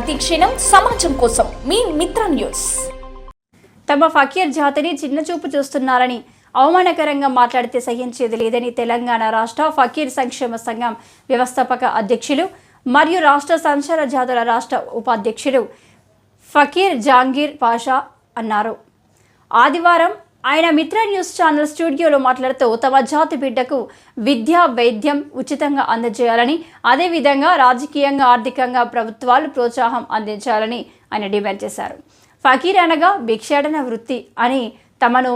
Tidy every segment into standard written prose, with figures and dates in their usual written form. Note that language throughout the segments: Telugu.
ప్రతి క్షణం సమాజం కోసం మీ మిత్ర న్యూస్. తమ ఫకీర్ జాతిని చిన్నచూపు చూస్తున్నారని అవమానకరంగా మాట్లాడితే సహించేది లేదని తెలంగాణ రాష్ట్ర ఫకీర్ సంక్షేమ సంఘం వ్యవస్థాపక అధ్యక్షులు మరియు రాష్ట్ర సంచార జాతుల రాష్ట్ర ఉపాధ్యక్షులు ఫకీర్ జహంగీర్ పాషా అన్నారు. ఆదివారం ఆయన మిత్ర న్యూస్ ఛానల్ స్టూడియోలో మాట్లాడుతూ తమ జాతి బిడ్డకు విద్య వైద్యం ఉచితంగా అందజేయాలని, అదేవిధంగా రాజకీయంగా ఆర్థికంగా ప్రభుత్వాలు ప్రోత్సాహం అందించాలని ఆయన డిమాండ్ చేశారు. ఫకీర్ అనగా భిక్షాటన వృత్తి అని, తమను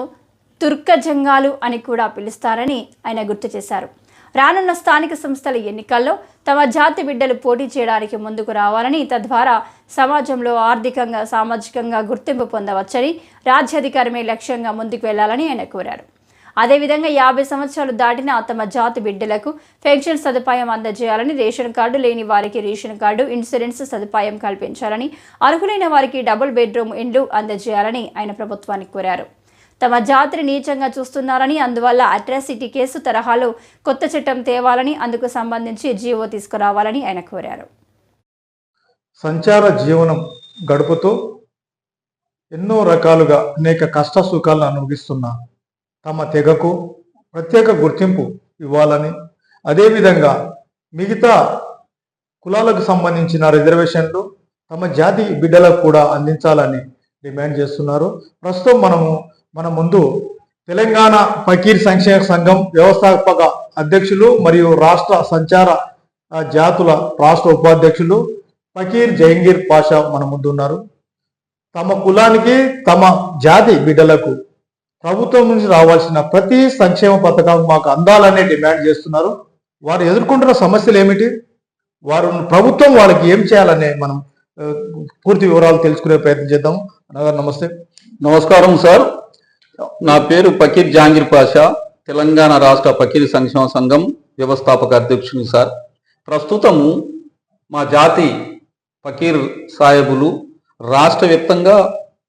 తుర్కజంగాలు అని కూడా పిలుస్తారని ఆయన గుర్తు చేశారు. రానున్న స్థానిక సంస్థల ఎన్నికల్లో తమ జాతి బిడ్డలు పోటీ చేయడానికి ముందుకు రావాలని, తద్వారా సమాజంలో ఆర్థికంగా సామాజికంగా గుర్తింపు పొందవచ్చని, రాజ్యాధికారమే లక్ష్యంగా ముందుకు వెళ్లాలని ఆయన కోరారు. అదేవిధంగా 50 సంవత్సరాలు దాటిన తమ జాతి బిడ్డలకు పెన్షన్ సదుపాయం అందజేయాలని, రేషన్ కార్డు లేని వారికి రేషన్ కార్డు, ఇన్సూరెన్స్ సదుపాయం కల్పించాలని, అర్హులైన వారికి డబుల్ బెడ్రూమ్ ఇండ్లు అందజేయాలని ఆయన ప్రభుత్వానికి కోరారు. తమ జాతిని నీచంగా చూస్తున్నారని, అందువల్ల అట్రాసిటీ కేసు తరహాలో కొత్త చట్టం తేవాలని, అందుకు సంబంధించి జీవో తీసుకురావాలని ఆయన కోరారు. సంచార జీవనం గడుపుతూ ఎన్నో రకాలుగా అనేక కష్ట సుఖాలను అనుభవిస్తున్న తమ తెగకు ప్రత్యేక గుర్తింపు ఇవ్వాలని, అదేవిధంగా మిగతా కులాలకు సంబంధించిన రిజర్వేషన్లు తమ జాతి బిడ్డలకు కూడా అందించాలని డిమాండ్ చేస్తున్నారు. ప్రస్తుతం మన ముందు తెలంగాణ ఫకీర్ సంక్షేమ సంఘం వ్యవస్థాపక అధ్యక్షులు మరియు రాష్ట్ర సంచార జాతుల రాష్ట్ర ఉపాధ్యక్షులు ఫకీర్ జహంగీర్ పాషా మన ముందు ఉన్నారు. తమ కులానికి తమ జాతి బిడ్డలకు ప్రభుత్వం నుంచి రావాల్సిన ప్రతి సంక్షేమ పథకం మాకు అందాలనే డిమాండ్ చేస్తున్నారు. వారు ఎదుర్కొంటున్న సమస్యలు ఏమిటి, వారు ప్రభుత్వం వాళ్ళకి ఏం చేయాలనే మనం పూర్తి వివరాలు తెలుసుకునే ప్రయత్నం చేద్దాం. నమస్తే. నమస్కారం సార్. నా పేరు ఫకీర్ జహంగీర్ పాషా, తెలంగాణ రాష్ట్ర ఫకీర్ సంక్షేమ సంఘం వ్యవస్థాపక అధ్యక్షుని సార్. ప్రస్తుతము మా జాతి ఫకీర్ సాహెబులు రాష్ట్ర వ్యాప్తంగా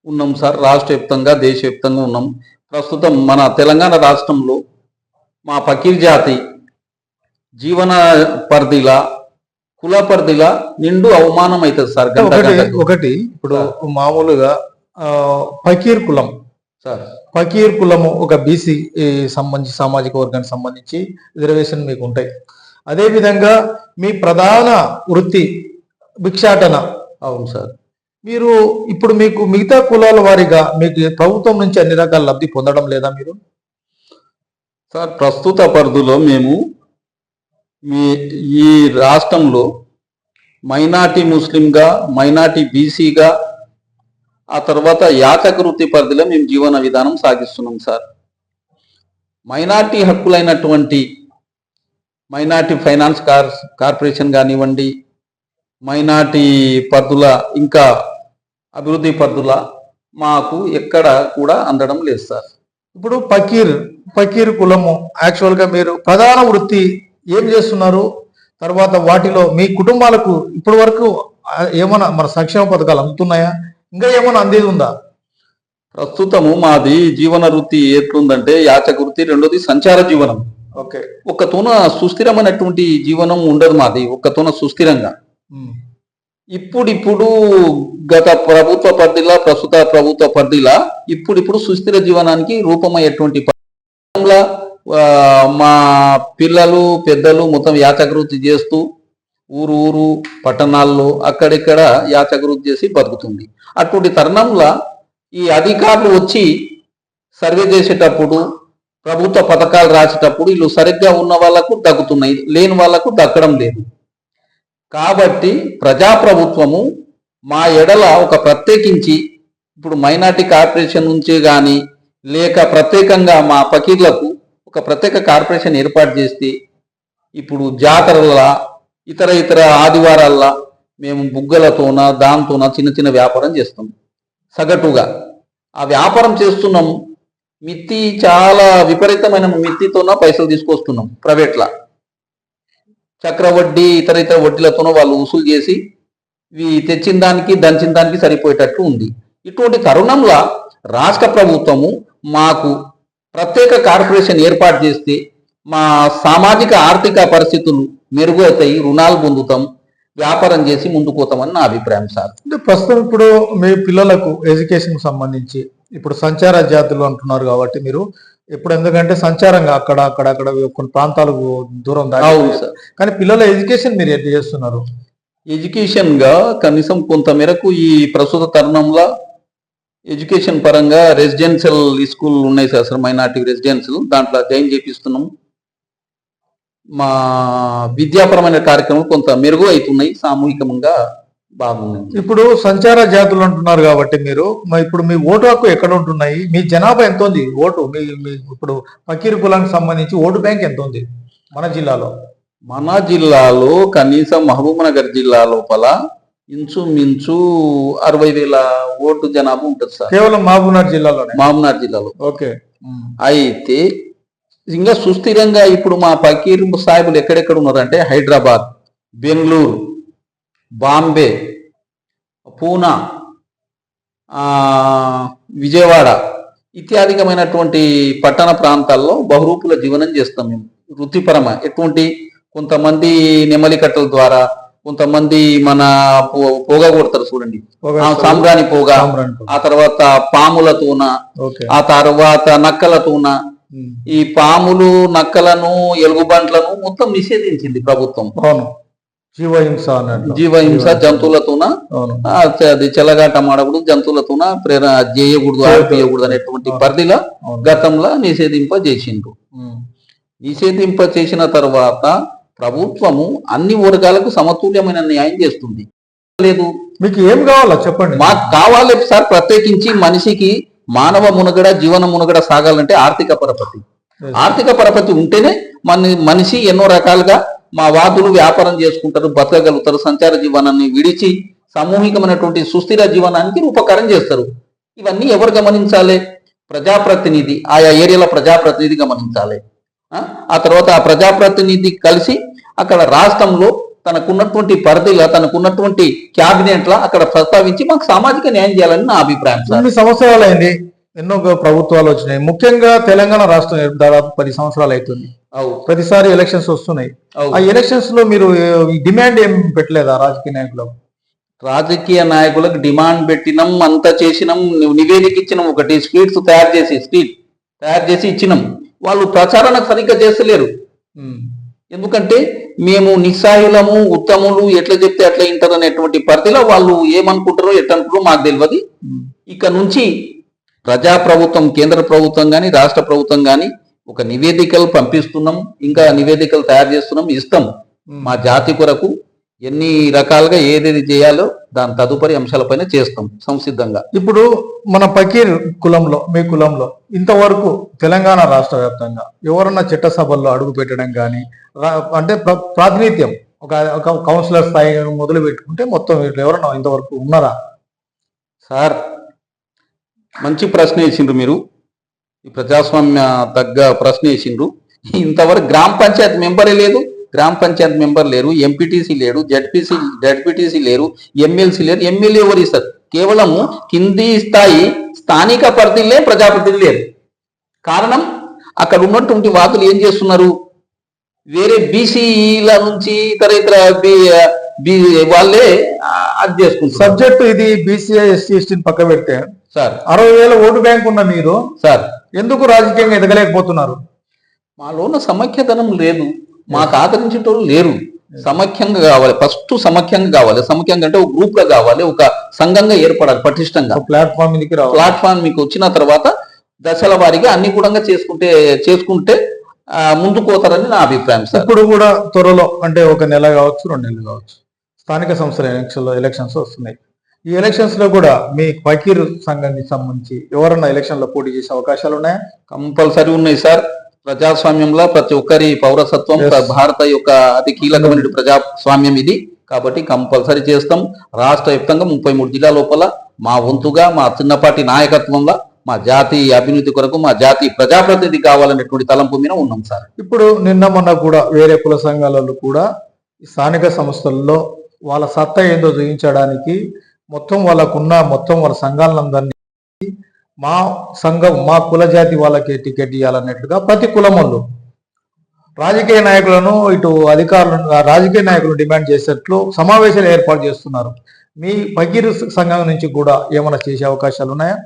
ఉన్నాం సార్. రాష్ట్ర వ్యాప్తంగా దేశవ్యాప్తంగా ఉన్నాం. ప్రస్తుతం మన తెలంగాణ రాష్ట్రంలో మా ఫకీర్ జాతి జీవన పరిధిలా కుల పరిధిలా నిండు అవమానం అవుతుంది సార్. ఒకటి ఇప్పుడు మామూలుగా ఫకీర్ కులం సార్, ఫకీర్ కులము ఒక బీసీ సంబంధించి సామాజిక వర్గానికి సంబంధించి రిజర్వేషన్ మీకు ఉంటాయి. అదేవిధంగా మీ ప్రధాన వృత్తి భిక్షాటన. అవును సార్. మీరు ఇప్పుడు మీకు మిగతా కులాల వారిగా మీకు ప్రభుత్వం నుంచి అన్ని రకాల లబ్ధి పొందడం లేదా మీరు? సార్, ప్రస్తుత పరిధిలో మేము ఈ రాష్ట్రంలో మైనార్టీ ముస్లింగా, మైనార్టీ బీసీగా, ఆ తర్వాత యాచక వృత్తి పరిధిలో మేము జీవన విధానం సాగిస్తున్నాం సార్. మైనార్టీ హక్కులైనటువంటి మైనార్టీ ఫైనాన్స్ కార్పొరేషన్ కానివ్వండి, మైనార్టీ పరిధుల ఇంకా అభివృద్ధి పరిధుల మాకు ఎక్కడ కూడా అందడం లేదు సార్. ఇప్పుడు ఫకీర్ కులము యాక్చువల్గా మీరు ప్రధాన వృత్తి ఏం చేస్తున్నారు? తర్వాత వాటిలో మీ కుటుంబాలకు ఇప్పటి వరకు ఏమైనా మన సంక్షేమ పథకాలు అందుతున్నాయా? ఇంకా ఏమైనా అందేది ఉందా? ప్రస్తుతము మాది జీవన వృత్తి ఎట్లుందంటే యాచక వృత్తి, రెండోది సంచార జీవనం. ఓకే. ఒక్కతోన సుస్థిరమైనటువంటి జీవనం ఉండదు మాది, ఒక్కతోన సుస్థిరంగా. ఇప్పుడు గత ప్రభుత్వ పరిధిలా, ప్రస్తుత ప్రభుత్వ పరిధిలా ఇప్పుడు సుస్థిర జీవనానికి రూపమయ్యేటువంటి మా పిల్లలు పెద్దలు మొత్తం యాచక వృత్తి చేస్తూ ఊరు పట్టణాల్లో అక్కడిక్కడ యాచక వృత్తి చేసి బతుకుతుంది. అటువంటి తరుణంలో ఈ అధికారులు వచ్చి సర్వే చేసేటప్పుడు, ప్రభుత్వ పథకాలు రాసేటప్పుడు వీళ్ళు సరిగ్గా ఉన్న వాళ్ళకు దక్కుతున్నాయి, లేని వాళ్ళకు దక్కడం లేదు. కాబట్టి ప్రజాప్రభుత్వము మా ఎడల ఒక ప్రత్యేకించి ఇప్పుడు మైనార్టీ కార్పొరేషన్ నుంచే కానీ లేక ప్రత్యేకంగా మా ఫకీర్లకు ఒక ప్రత్యేక కార్పొరేషన్ ఏర్పాటు చేస్తే ఇప్పుడు జాతరల ఇతర ఆదివారాల్లో మేము బుగ్గలతోన దాంతోన చిన్న వ్యాపారం చేస్తాం. సగటుగా ఆ వ్యాపారం చేస్తున్నాం. మిత్తి చాలా విపరీతమైన మిత్తితోన పైసలు తీసుకొస్తున్నాం. ప్రైవేట్లా చక్రవడ్డీ ఇతర వడ్డీలతోనో వాళ్ళు వసూలు చేసి తెచ్చిన దానికి దంచిన దానికి సరిపోయేటట్లు ఉంది. ఇటువంటి తరుణంలో రాష్ట్ర ప్రభుత్వము మాకు ప్రత్యేక కార్పొరేషన్ ఏర్పాటు చేస్తే మా సామాజిక ఆర్థిక పరిస్థితులు మెరుగవుతాయి, రుణాలు పొందుతాం. వ్యాపారం చేసి ముందుకు పోతామని నా అభిప్రాయం సార్. అంటే ప్రస్తుతం ఇప్పుడు మీ పిల్లలకు ఎడ్యుకేషన్ సంబంధించి ఇప్పుడు సంచార జాతులు అంటున్నారు కాబట్టి మీరు ఇప్పుడు ఎందుకంటే సంచారంగా అక్కడ కొన్ని ప్రాంతాలకు దూరం అవును దాటి సార్. కానీ పిల్లల ఎడ్యుకేషన్ మీరు ఎట్లా చేస్తున్నారు? ఎడ్యుకేషన్ గా కనీసం కొంత మేరకు ఈ ప్రస్తుత తరుణంలో ఎడ్యుకేషన్ పరంగా రెసిడెన్షియల్ స్కూల్ ఉన్నాయి సార్, మైనార్టీ రెసిడెన్షియల్, దాంట్లో జాయిన్ చేపిస్తున్నాం. మా విద్యాపరమైన కార్యక్రమాలు కొంత మెరుగు అవుతున్నాయి, సామూహికంగా బాగున్నాయి. ఇప్పుడు సంచార జాతులు అంటున్నారు కాబట్టి మీరు ఇప్పుడు మీ ఓటు హక్కు ఎక్కడ ఉంటున్నాయి? మీ జనాభా ఎంత ఉంది? ఓటు మీ ఇప్పుడు ఫకీర్ కులానికి సంబంధించి ఓటు బ్యాంక్ ఎంత ఉంది మన జిల్లాలో? మన జిల్లాలో కనీసం మహబూబ్ నగర్ జిల్లా లోపల ఇంచుమించు 60,000 ఓటు జనాభా ఉంటుంది సార్, కేవలం మహబూబ్నగర్ జిల్లాలోనే. మహబూబ్నగర్ జిల్లాలో. ఓకే. అయితే ఇంకా సుస్థిరంగా ఇప్పుడు మా ఫకీర్ సాహిబులు ఎక్కడెక్కడ ఉన్నారంటే హైదరాబాద్, బెంగళూరు, బాంబే, పూనా, విజయవాడ ఇత్యాదికమైనటువంటి పట్టణ ప్రాంతాల్లో బహురూపుల జీవనం చేస్తాం మేము. వృత్తిపరమ ఎటువంటి కొంతమంది నెమలి కట్టల ద్వారా, కొంతమంది మన పోగ కొడతారు చూడండి, సాంబ్రాణి పోగ, ఆ తర్వాత పాములతోన, ఆ తర్వాత నక్కలతోన. ఈ పాములు, నక్కలను, ఎలుగుబంట్లను మొత్తం నిషేధించింది ప్రభుత్వం. జీవహింస జంతువులతోన, అది చెలగాట మాడకూడదు, జంతువులతోన చేయకూడదు, ఆడిపియకూడదు అనేటువంటి పరిధిలో గతంలో నిషేధింపజేసిండ్రు. నిషేధింపచేసిన తర్వాత ప్రభుత్వము అన్ని వర్గాలకు సమతుల్యమైన న్యాయం చేస్తుంది. లేదు మీకు ఏం కావాలో చెప్పండి. మాకు కావాలి సార్, ప్రత్యేకించి మనిషికి మానవ మునగడ, జీవన మునగడ సాగాలంటే ఆర్థిక పరపతి. ఆర్థిక పరపతి ఉంటేనే మనిషి ఎన్నో రకాలుగా మా వాదులు వ్యాపారం చేసుకుంటారు, బతకగలుగుతారు, సంచార జీవనాన్ని విడిచి సామూహికమైనటువంటి సుస్థిర జీవనానికి రూపకారం చేస్తారు. ఇవన్నీ ఎవరు గమనించాలి? ప్రజాప్రతినిధి, ఆయా ఏరియాల ప్రజాప్రతినిధి గమనించాలి. ఆ తర్వాత ఆ ప్రజాప్రతినిధి కలిసి అక్కడ రాష్ట్రంలో తనకున్నటువంటి పరిధిలో, తనకున్నటువంటి క్యాబినెట్ లా అక్కడ ప్రస్తావించి మాకు సామాజిక న్యాయం చేయాలని నా అభిప్రాయం. కొన్ని సంవత్సరాలు అయింది, ఎన్నో ప్రభుత్వాలు వచ్చినాయి. ముఖ్యంగా తెలంగాణ రాష్ట్రం దాదాపు 10 సంవత్సరాలు అవుతుంది. ప్రతిసారి ఎలక్షన్స్ వస్తున్నాయి. ఆ ఎలక్షన్స్ లో మీరు డిమాండ్ ఏం పెట్టలేదా రాజకీయ నాయకులకు? రాజకీయ నాయకులకు డిమాండ్ పెట్టినాం, అంతా చేసినాం, నివేదిక ఇచ్చినాం, ఒకటి స్ట్రీట్ తయారు చేసి ఇచ్చినాం. వాళ్ళు ప్రచారానికి సరిగ్గా చేస్తలేరు. ఎందుకంటే మేము నిస్సాయులము, ఉత్తములు, ఎట్లా చెప్తే అట్లా వింటారు అనేటువంటి పరిధిలో వాళ్ళు ఏమనుకుంటారో ఎట్టనుకుంటారో మాకు తెలియదు. ఇక నుంచి ప్రజాప్రభుత్వం, కేంద్ర ప్రభుత్వం కానీ, రాష్ట్ర ప్రభుత్వం కానీ ఒక నివేదికలు పంపిస్తున్నాం, ఇంకా నివేదికలు తయారు చేస్తున్నాం, ఇస్తాం. మా జాతి కొరకు ఎన్ని రకాలుగా ఏదేది చేయాలో దాని తదుపరి అంశాలపైన చేస్తాం సంసిద్ధంగా. ఇప్పుడు మన ఫకీర్ కులంలో, మీ కులంలో ఇంతవరకు తెలంగాణ రాష్ట్ర వ్యాప్తంగా ఎవరన్నా చట్టసభల్లో అడుగు పెట్టడం కానీ, అంటే ప్రాతినిధ్యం ఒక కౌన్సిలర్ స్థాయి మొదలు పెట్టుకుంటే మొత్తం ఎవరన్నా ఇంతవరకు ఉన్నారా? సార్ మంచి ప్రశ్న వేసిండ్రు మీరు, ఈ ప్రజాస్వామ్య తగ్గ ప్రశ్న వేసిండ్రు. ఇంతవరకు గ్రామ పంచాయతీ మెంబరే లేదు, గ్రామ పంచాయతీ మెంబర్ లేరు, ఎంపీటీసీ లేరు, జడ్పీటీసీ లేరు, ఎమ్మెల్సీ లేరు. ఎమ్మెల్యే ఎవరు ఇస్తారు? కేవలము కింది స్థాయి స్థానిక పరిధిలే ప్రజాప్రతినిధులు లేరు. కారణం అక్కడ ఉన్నటువంటి వాదులు ఏం చేస్తున్నారు? వేరే బీసీల నుంచి ఇతర వాళ్ళే అది చేసుకుంటారు. సబ్జెక్ట్ ఇది బీసీఐ ఎస్సీ ఎస్టీని పక్క పెడితే సార్ 60,000 ఓటు బ్యాంక్ ఉన్న మీరు సార్ ఎందుకు రాజకీయంగా ఎదగలేకపోతున్నారు? మాలో ఉన్న సమైక్యతనం లేదు, మాకు ఆదరించేటోళ్ళు లేరు. సమైక్యంగా కావాలి, ఫస్ట్ సమైక్యంగా కావాలి. సమైక్యంగా అంటే ఒక గ్రూప్ గా కావాలి, ఒక సంఘంగా ఏర్పడాలి, పటిష్టంగా ప్లాట్ఫామ్ మీకు వచ్చిన తర్వాత దశల వారీగా అన్ని కూడా చేసుకుంటే ముందుకు పోతారని నా అభిప్రాయం సార్. ఇప్పుడు కూడా త్వరలో అంటే 1 నెల కావచ్చు, 2 నెలలు కావచ్చు, స్థానిక సంస్థల ఎలక్షన్స్ వస్తున్నాయి. ఈ ఎలక్షన్స్ లో కూడా మీ ఫకీర్ సంఘానికి సంబంధించి ఎవరన్నా ఎలక్షన్ లో పోటీ చేసే అవకాశాలు ఉన్నాయా? కంపల్సరీ ఉన్నాయి సార్. ప్రజాస్వామ్యంలో ప్రతి ఒక్కరి పౌరసత్వం, భారత యొక్క అతి కీలకమైన ప్రజాస్వామ్యం ఇది. కాబట్టి కంపల్సరీ చేస్తాం. రాష్ట్ర వ్యాప్తంగా 33 జిల్లా లోపల మా వంతుగా, మా చిన్నపాటి నాయకత్వంలో మా జాతి అభివృద్ధి కొరకు, మా జాతి ప్రజాప్రతినిధి కావాలనేటువంటి తలంపు మీద ఉన్నాం సార్. ఇప్పుడు నిన్న మొన్న కూడా వేరే కుల సంఘాలలో కూడా స్థానిక సంస్థల్లో వాళ్ళ సత్తా ఏందో చూపించడానికి మొత్తం వాళ్ళ సంఘాలందరినీ మా సంఘం, మా కుల జాతి వాళ్ళకి టికెట్ ఇవ్వాలన్నట్లుగా ప్రతి కులం వాళ్ళు రాజకీయ నాయకులను ఇటు అధికారులను రాజకీయ నాయకులు డిమాండ్ చేసేట్లు సమావేశాలు ఏర్పాటు చేస్తున్నారు. మీ ఫకీర్ సంఘం నుంచి కూడా ఏమైనా చేసే అవకాశాలు ఉన్నాయా?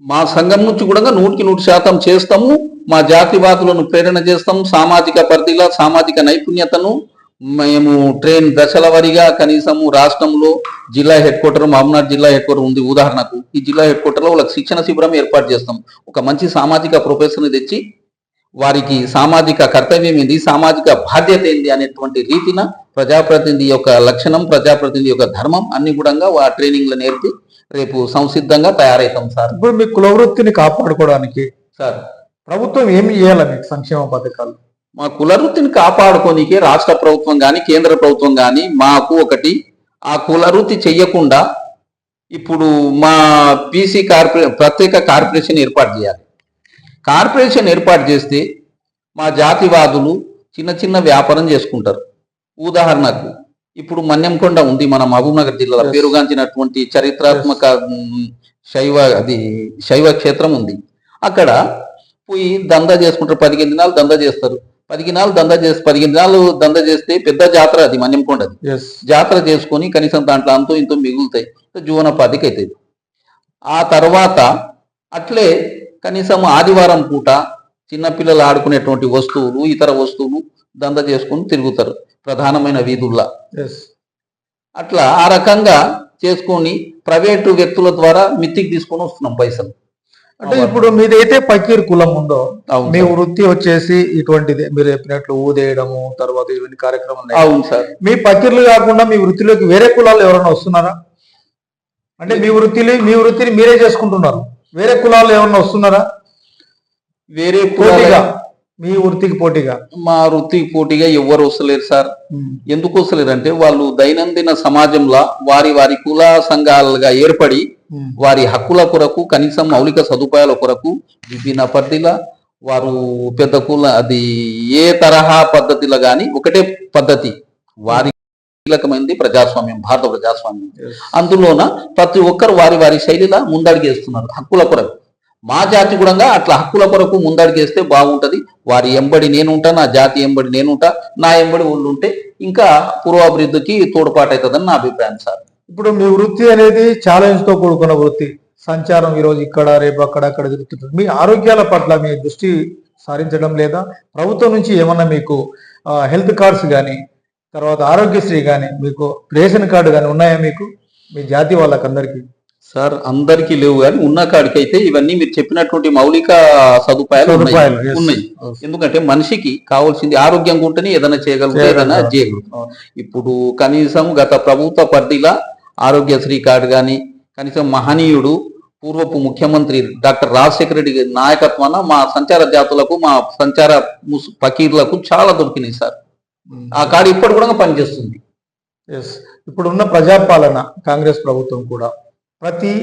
మా సంఘం నుంచి కూడా 100% చేస్తాము. మా జాతివాదులను ప్రేరణ చేస్తాము. సామాజిక పరిధిలో సామాజిక నైపుణ్యతను మేము ట్రైన్ దశల వారీగా కనీసము రాష్ట్రంలో జిల్లా హెడ్ క్వార్టర్ మహబూబ్నగర్ జిల్లా హెడ్ క్వార్టర్ ఉంది ఉదాహరణకు. ఈ జిల్లా హెడ్ క్వార్టర్లో వాళ్ళకి శిక్షణ శిబిరం ఏర్పాటు చేస్తాం. ఒక మంచి సామాజిక ప్రొఫెసర్ని తెచ్చి వారికి సామాజిక కర్తవ్యం ఏంది, సామాజిక బాధ్యత ఏంది అనేటువంటి రీతిన ప్రజాప్రతినిధి యొక్క లక్షణం, ప్రజాప్రతినిధి యొక్క ధర్మం అన్ని కూడా ఆ ట్రైనింగ్లో నేర్పి రేపు సంసిద్ధంగా తయారవుతాం సార్. ఇప్పుడు మీ కులవృత్తిని కాపాడుకోవడానికి సార్ ప్రభుత్వం ఏమి చేయాలి? మీకు సంక్షేమ పథకాలు మా కులవృత్తిని కాపాడుకోనికే రాష్ట్ర ప్రభుత్వం కానీ కేంద్ర ప్రభుత్వం కానీ మాకు ఒకటి ఆ కులవృత్తి చెయ్యకుండా ఇప్పుడు మా బీసీ ప్రత్యేక కార్పొరేషన్ ఏర్పాటు చేయాలి. కార్పొరేషన్ ఏర్పాటు చేస్తే మా జాతివాదులు చిన్న చిన్న వ్యాపారం చేసుకుంటారు. ఉదాహరణకు ఇప్పుడు మన్యంకొండ ఉంది మన మహబూబ్నగర్ జిల్లాలో పేరుగాంచినటువంటి చరిత్రాత్మక శైవ క్షేత్రం ఉంది. అక్కడ పోయి దందా చేసుకుంటారు. 15 దినాలు దందా చేస్తారు. 15 దినాలు దందా చేస్తే పెద్ద జాతర అది మన్యంకొండది. జాతర చేసుకొని కనీసం దాంట్లో అంతో ఇంతో మిగులుతాయి, జీవనోపాధికి అవుతుంది. ఆ తర్వాత అట్లే కనీసం ఆదివారం పూట చిన్నపిల్లలు ఆడుకునేటువంటి వస్తువులు ఇతర వస్తువులు దందా చేసుకుని తిరుగుతారు ప్రధానమైన వీధుల్లా. అట్లా ఆ రకంగా చేసుకొని ప్రైవేటు వ్యక్తుల ద్వారా మిత్తికి తీసుకొని వస్తున్నాం పైసలు. అంటే ఇప్పుడు మీదైతే ఫకీర్ కులం ఉందో మీ వృత్తి వచ్చేసి ఇటువంటిది మీరు చెప్పినట్లు ఊదేయడము తర్వాత ఇవన్నీ కార్యక్రమాలు. అవును సార్. మీ ఫకీర్లు కాకుండా మీ వృత్తిలోకి వేరే కులాలు ఎవరైనా వస్తున్నారా? అంటే మీ వృత్తిని మీరే చేసుకుంటున్నారు, వేరే కులాలు ఎవరైనా వస్తున్నారా? వేరే పోటీగా మీ వృత్తికి పోటీగా? మా వృత్తికి పోటీగా ఎవరు వస్తలేరు సార్. ఎందుకు వస్తలేరు అంటే వాళ్ళు దైనందిన సమాజంలో వారి వారి కుల సంఘాలుగా ఏర్పడి వారి హక్కుల కొరకు కనీసం మౌలిక సదుపాయాల కొరకు విభిన్న పద్ధతిలో వారు పెద్ద కుల అది ఏ తరహా పద్ధతిలో కానీ ఒకటే పద్ధతి వారి కీలకమైనది ప్రజాస్వామ్యం, భారత ప్రజాస్వామ్యం. అందులోన ప్రతి ఒక్కరు వారి వారి శైలిలో ముందడిగేస్తున్నారు హక్కుల కొరకు. మా జాతి కూడా అట్లా హక్కుల కొరకు ముందడిగేస్తే బాగుంటది. వారి ఎంబడి నేనుంటా, నా జాతి ఎంబడి నేనుంటా, నా ఎంబడి వాళ్ళు ఉంటే ఇంకా పూర్వాభివృద్ధికి తోడ్పాటు అవుతుందని నా అభిప్రాయం సార్. ఇప్పుడు మీ వృత్తి అనేది ఛాలెంజ్ తో కూడుకున్న వృత్తి. సంచారం ఈరోజు ఇక్కడ రేపు అక్కడ జరుగుతుంటుంది. మీ ఆరోగ్యాల పట్ల మీ దృష్టి సారించడం లేదా? ప్రభుత్వం నుంచి ఏమన్నా మీకు హెల్త్ కార్డ్స్ కానీ తర్వాత ఆరోగ్యశ్రీ కానీ మీకు రేషన్ కార్డు కానీ ఉన్నాయా మీకు మీ జాతి వాళ్ళకందరికీ? సార్ అందరికీ లేవు కానీ ఉన్న కాడికి అయితే ఇవన్నీ మీరు చెప్పినటువంటి మౌలిక సదుపాయాలు ఉన్నాయి. ఎందుకంటే మనిషికి కావాల్సింది ఆరోగ్యంగా ఉంటేనే ఏదైనా చేయగలుగుతాం, ఏదైనా చేయగలుగుతాం. ఇప్పుడు కనీసం గత ప్రభుత్వ పరిధిలో ఆరోగ్యశ్రీ కార్డు కానీ కనీసం మహనీయుడు పూర్వపు ముఖ్యమంత్రి డాక్టర్ రాజశేఖర రెడ్డి నాయకత్వాన మా సంచార జాతులకు మా సంచార ఫకీర్లకు చాలా దొరికినాయి సార్. ఆ కార్డు ఇప్పటి కూడా పనిచేస్తుంది. ఇప్పుడున్న ప్రజాపాలన కాంగ్రెస్ ప్రభుత్వం కూడా ప్రతి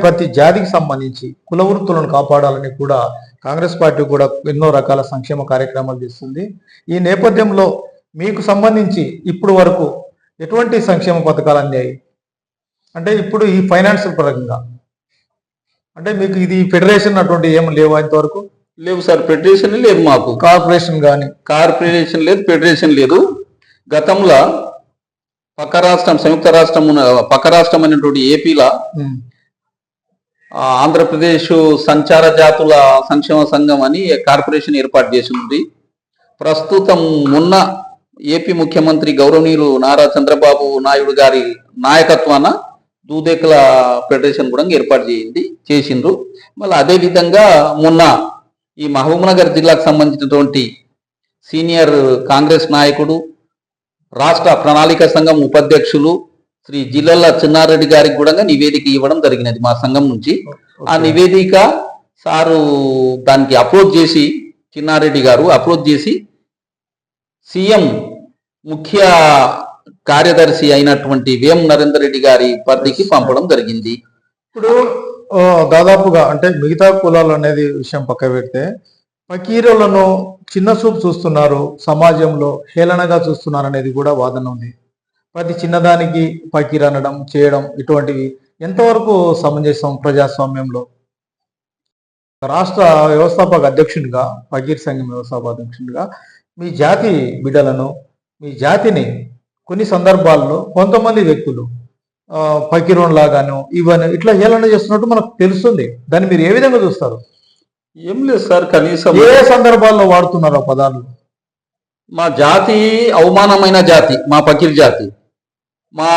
ప్రతి జాతికి సంబంధించి కుల వృత్తులను కాపాడాలని కూడా కాంగ్రెస్ పార్టీ కూడా ఎన్నో రకాల సంక్షేమ కార్యక్రమాలు చేస్తుంది. ఈ నేపథ్యంలో మీకు సంబంధించి ఇప్పుడు వరకు ఎటువంటి సంక్షేమ పథకాలు అందాయి? అంటే ఇప్పుడు ఈ ఫైనాన్షియల్ పరంగా అంటే మీకు ఇది ఫెడరేషన్ అటువంటి ఏం లేవు ఇంతవరకు? లేవు సార్, ఫెడరేషన్ లేదు మాకు. కార్పొరేషన్ లేదు, ఫెడరేషన్ లేదు. గతంలో పక్క రాష్ట్రం సంయుక్త రాష్ట్రం పక్క రాష్ట్రం అయినటువంటి ఏపీలో ఆంధ్రప్రదేశ్ సంచార జాతుల సంక్షేమ సంఘం అని కార్పొరేషన్ ఏర్పాటు చేసి ఉంది. ప్రస్తుతం మొన్న ఏపీ ముఖ్యమంత్రి గౌరవనీయులు నారా చంద్రబాబు నాయుడు గారి నాయకత్వాన దూదేకుల ఫెడరేషన్ కూడా ఏర్పాటు చేసిండ్రు. మళ్ళీ అదే విధంగా మొన్న ఈ మహబూబ్నగర్ జిల్లాకు సంబంధించినటువంటి సీనియర్ కాంగ్రెస్ నాయకుడు రాష్ట్ర ప్రణాళిక సంఘం ఉపాధ్యక్షులు శ్రీ జిల్లెల చిన్నారెడ్డి గారికి కూడా నివేదిక ఇవ్వడం జరిగినది మా సంఘం నుంచి. ఆ నివేదిక సారు దానికి అప్రోచ్ చేసి చిన్నారెడ్డి గారు అప్రోచ్ చేసి సీఎం ముఖ్య కార్యదర్శి అయినటువంటి వేం నరేందర్ రెడ్డి గారి పరిధికి పంపడం జరిగింది. ఇప్పుడు దాదాపుగా అంటే మిగతా కులాలు అనేది విషయం పక్క పెడితే ఫకీరులను చిన్న చూపు చూస్తున్నారు, సమాజంలో హేళనగా చూస్తున్నారు అనేది కూడా వాదన ఉంది. ప్రతి చిన్నదానికి ఫకీర్ అనడం చేయడం ఇటువంటివి ఎంతవరకు సమంజసం ప్రజాస్వామ్యంలో? రాష్ట్ర వ్యవస్థాపక అధ్యక్షునిగా, ఫకీర్ సంఘం వ్యవస్థాపక అధ్యక్షునిగా మీ జాతి బిడ్డలను, మీ జాతిని కొన్ని సందర్భాల్లో కొంతమంది వ్యక్తులు ఫకీరోన్ లాగాను ఇవన్నీ ఇట్లా హేళన చేస్తున్నట్టు మనకు తెలుస్తుంది. దాన్ని మీరు ఏ విధంగా చూస్తారు? ఏం లేదు సార్, కనీసం ఏ సందర్భాల్లో వాడుతున్నారు ఆ పదాలు? మా జాతి అవమానమైన జాతి, మా ఫకీర్ జాతి. మా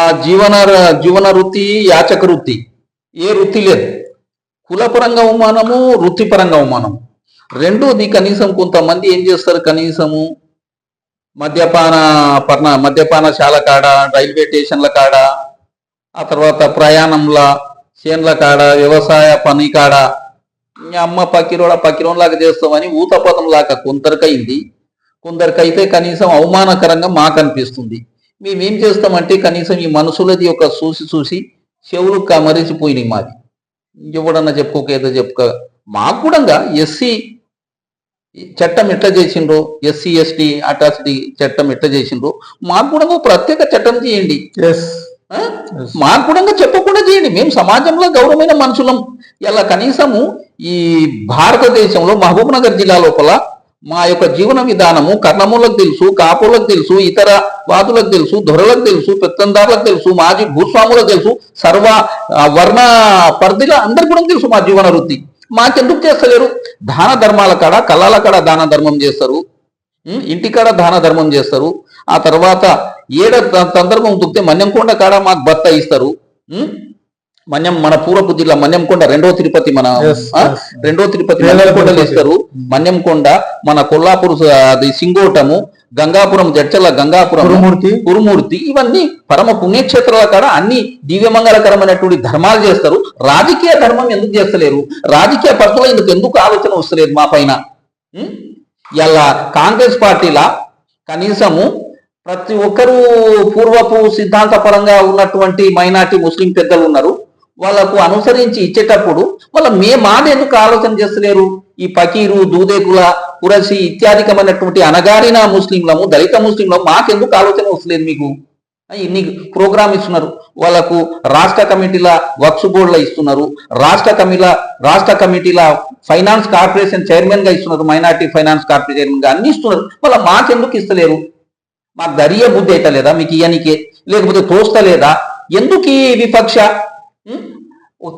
జీవన వృత్తి యాచక వృత్తి, ఏ వృత్తి లేదు. కులపరంగా అవమానము, వృత్తిపరంగా అవమానము రెండోది. కనీసం కొంతమంది ఏం చేస్తారు, కనీసము మద్యపానశాల కాడ, రైల్వే స్టేషన్ల కాడ, ఆ తర్వాత ప్రయాణంలో చేన్ల కాడ, వ్యవసాయ పని కాడ అమ్మ పకిరోన్లాగా చేస్తామని ఊతపదం లాగా కొందరికైంది. కొందరికైతే కనీసం అవమానకరంగా మాకు అనిపిస్తుంది. మేమేం చేస్తామంటే కనీసం ఈ మనుషులది ఒక చూసి చెవులు కమరిచిపోయినాయి మాది. ఎవడన్నా చెప్పుకోక ఏదో చెప్పుక మాకు కూడా ఎస్సీ చట్టం ఎట్లా చేసిండ్రో, ఎస్సీ ఎస్టీ అట్రాసిటీ చట్టం ఎట్లా చేసిండ్రో మాకు కూడా ప్రత్యేక చట్టం చేయండి. మాకు కూడా చెప్పకుండా చేయండి. మేము సమాజంలో గౌరవమైన మనుషులం. ఇలా కనీసము ఈ భారతదేశంలో మహబూబ్ నగర్ జిల్లా లోపల మా యొక్క జీవన విధానము కర్ణములకు తెలుసు, కాపులకు తెలుసు, ఇతర వాదులకు తెలుసు, దొరలకు తెలుసు, పెత్తందారులకు తెలుసు, మాజీ భూస్వాములకు తెలుసు, సర్వ వర్ణ పరిధిల అందరికి కూడా తెలుసు మా జీవన వృత్తి. మాకెందుకు చేస్తలేరు? దాన ధర్మాల కాడ, కళాల కాడ దాన ధర్మం చేస్తారు, ఇంటికాడ దాన ధర్మం చేస్తారు. ఆ తర్వాత సందర్భం దుక్తే మన్యంకొండ కాడ మాకు భర్త ఇస్తారు. మన పూర్వపు జిల్లా మన్యంకొండ, రెండో తిరుపతి మన్యంకొండలు ఇస్తారు. మన్యంకొండ, మన కొల్లాపూర్ అది సింగోటము, గంగాపురం జడ్చల, గంగాపురం కురుమూర్తి, ఇవన్నీ పరమ పుణ్యక్షేత్రాల కాడ అన్ని దివ్యమంగళకరమైనటువంటి ధర్మాలు చేస్తారు. రాజకీయ ధర్మం ఎందుకు చేస్తలేరు? రాజకీయ పద్ధతిలో ఎందుకు ఆలోచన వస్తలేదు మా పైన? ఇలా కాంగ్రెస్ పార్టీలా కనీసము ప్రతి ఒక్కరూ పూర్వపు సిద్ధాంత పరంగా ఉన్నటువంటి మైనార్టీ ముస్లిం పెద్దలు ఉన్నారు. వాళ్ళకు అనుసరించి ఇచ్చేటప్పుడు మాది ఎందుకు ఆలోచన చేస్తలేరు? ఈ ఫకీరు, దూదేకుల, కురసి ఇత్యాదికమైనటువంటి అనగారిన ముస్లింలము, దళిత ముస్లింలము మాకెందుకు ఆలోచన వస్తలేదు? మీకు ఇన్ని ప్రోగ్రామ్ ఇస్తున్నారు. వాళ్ళకు రాష్ట్ర కమిటీల వక్ఫ్ బోర్డులో ఇస్తున్నారు, రాష్ట్ర కమిటీల ఫైనాన్స్ కార్పొరేషన్ చైర్మన్ గా ఇస్తున్నారు, మైనార్టీ ఫైనాన్స్ కార్పొరేషన్ చైర్మన్ గా అన్ని ఇస్తున్నారు. మాకెందుకు ఇస్తలేరు? మాకు దర్య బుద్ధి అయితే లేదా మీకు ఇయనికే? లేకపోతే తోస్తలేదా? ఎందుకు ఈ విపక్ష?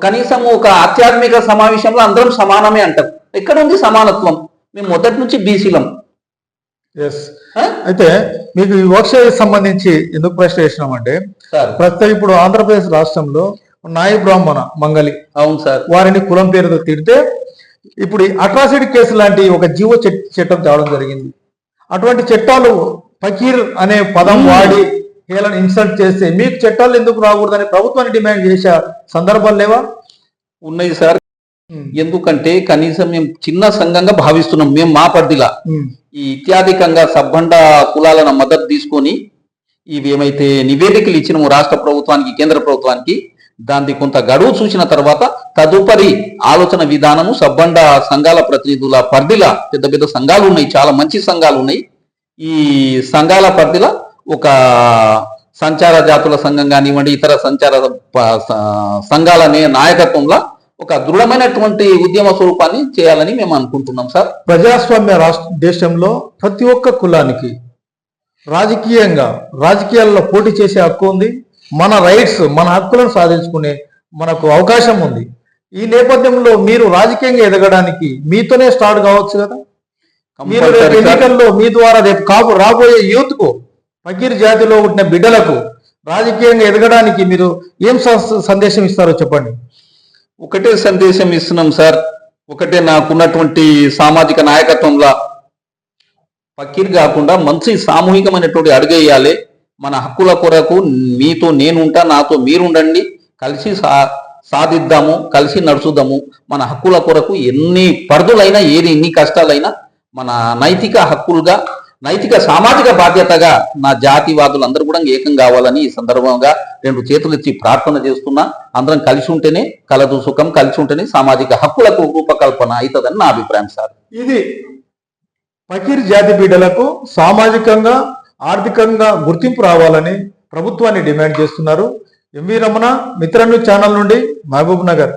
కనీసం ఒక ఆధ్యాత్మిక సమావేశంలో అందరం సమానమే అంటారు. ఎక్కడ ఉంది సమానత్వం? మేము మొదటి నుంచి బీసీలం. అయితే మీకు వివక్ష సంబంధించి ఎందుకు ప్రశ్న చేసినామంటే, ప్రస్తుతం ఇప్పుడు ఆంధ్రప్రదేశ్ రాష్ట్రంలో నాయ బ్రాహ్మణ మంగళి, అవును సార్, వారిని కులం పేరుతో తిడితే ఇప్పుడు అట్రాసిటీ కేసు లాంటి ఒక జీవో చట్టం తేవడం జరిగింది. అటువంటి చట్టాలు ఫకీర్ అనే పదం వాడి హేళన ఇన్సల్ట్ చేస్తే మీకు చట్టాలు ఎందుకు రాకూడదని ప్రభుత్వాన్ని డిమాండ్ చేసే సందర్భాలు లేవా? ఉన్నాయి సార్. ఎందుకంటే కనీసం మేము చిన్న సంఘంగా భావిస్తున్నాం. మేము మా పరిధిలా ఈ ఇత్యాధికంగా సబ్బండ కులాలను మద్దతు తీసుకొని ఇవి ఏమైతే నివేదికలు ఇచ్చినామో రాష్ట్ర ప్రభుత్వానికి, కేంద్ర ప్రభుత్వానికి, దాన్ని కొంత గడువు చూసిన తర్వాత తదుపరి ఆలోచన విధానము సబ్బండ సంఘాల ప్రతినిధుల పరిధిలా, పెద్ద పెద్ద సంఘాలు ఉన్నాయి, చాలా మంచి సంఘాలు ఉన్నాయి. ఈ సంఘాల పరిధిలో ఒక సంచార జాతుల సంఘం కానివ్వండి, ఇతర సంచార సంఘాల నాయకత్వంలో ఒక దృఢమైనటువంటి ఉద్యమ స్వరూపాన్ని చేయాలని మేము అనుకుంటున్నాం సార్. ప్రజాస్వామ్య దేశంలో ప్రతి ఒక్క కులానికి రాజకీయాల్లో పోటీ చేసే హక్కు ఉంది. మన రైట్స్, మన హక్కులను సాధించుకునే మనకు అవకాశం ఉంది. ఈ నేపథ్యంలో మీరు రాజకీయంగా ఎదగడానికి మీతోనే స్టార్ట్ కావచ్చు కదా. మీరు రేపు ఎన్నికల్లో మీ ద్వారా రేపు రాబోయే యూత్ కు, ఫకీర్ జాతిలో ఉంటున్న బిడ్డలకు రాజకీయంగా ఎదగడానికి మీరు ఏం సందేశం ఇస్తారో చెప్పండి. ఒకటే సందేశం ఇస్తున్నాం సార్. ఒకటే, నాకున్నటువంటి సామాజిక నాయకత్వంలో ఫకీర్ కాకుండా మంచి సామూహికమైనటువంటి అడుగేయాలి. మన హక్కుల కొరకు మీతో నేనుంటా, నాతో మీరుండండి, కలిసి సాధిద్దాము, కలిసి నడుచుదాము. మన హక్కుల కొరకు ఎన్ని పరిధులైనా, ఎన్ని కష్టాలైనా మన నైతిక హక్కులుగా, నైతిక సామాజిక బాధ్యతగా నా జాతివాదులందరూ కూడా ఏకం కావాలని ఈ సందర్భంగా రెండు చేతులు ఇచ్చి ప్రార్థన చేస్తున్నా. అందరం కలిసి ఉంటేనే కలదు సుఖం, కలిసి ఉంటేనే సామాజిక హక్కులకు రూపకల్పన అవుతుందని నా అభిప్రాయం సార్. ఇది ఫకీర్ జాతి బిడ్డలకు సామాజికంగా, ఆర్థికంగా గుర్తింపు రావాలని ప్రభుత్వాన్ని డిమాండ్ చేస్తున్నారు. ఎంవి రమణ, మిత్ర న్యూస్ ఛానల్ నుండి, మహబూబ్ నగర్.